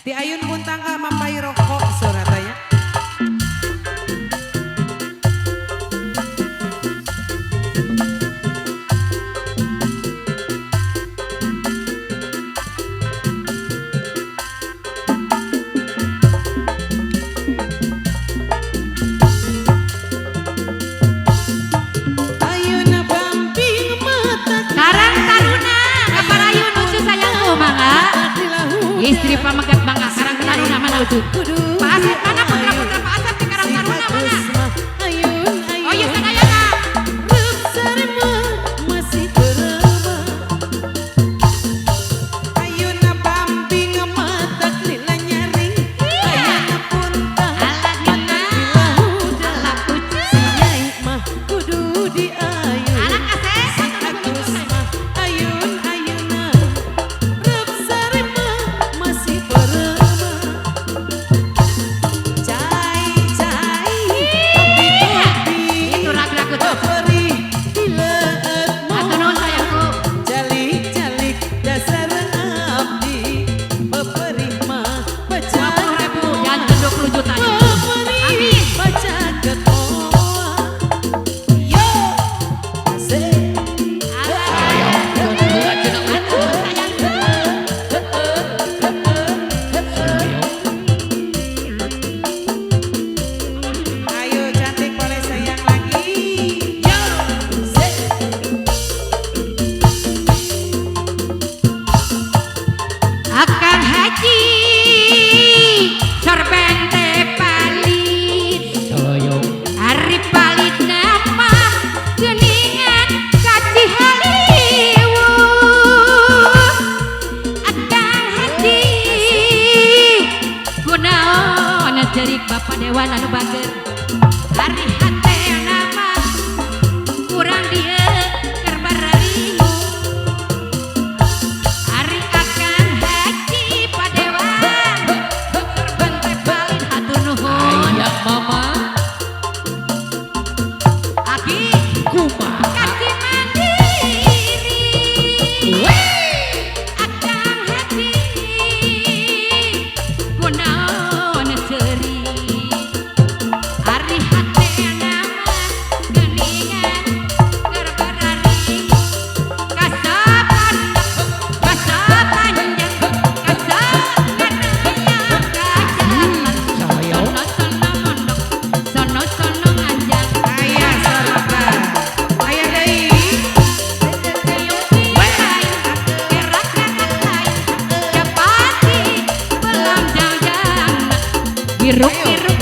Di ayun buntang ka mampai rokok suratanya. Istri pamagat bangga karang taruna mana lucu. Pak Asep mana putra-putra Pak Asep di karang taruna mana? Oh iya sadayana. Masih berema ayuna bambing mata lila nyari ayana punta Alat alat kucing. nyai mah kudu di ayun Alat Asep atus mah ayun ayuna rep sarema masih berema cai cai tapi Itu ragu-ragu tuh. beri dileut Atur nuhun sayangku. jalik-jalik dasar abdi beri mah baca 20.000 dan 20 juta. beri baca ketoa yo se ayo cantik boleh sayang lagi yo se Akang Haji sorben teh palit. Ari palit nama geuningan kaci Hollywood. Akang Haji kunaon cerik Bapak Dewan anu bager. Ari hate nama kurang dieu keur bararingu. Ari Akang Haji Padewan sorben teh palit hatur nuhun. Mama Aki kumaha kasih mandiri Akang Haji kunaon ceuri Ari hate nama geuningan keur bararing kasapan panjang kasangan ayam kajalan sono mondok sono nganjang ayah sorba ayah deui Hiruk-hiruk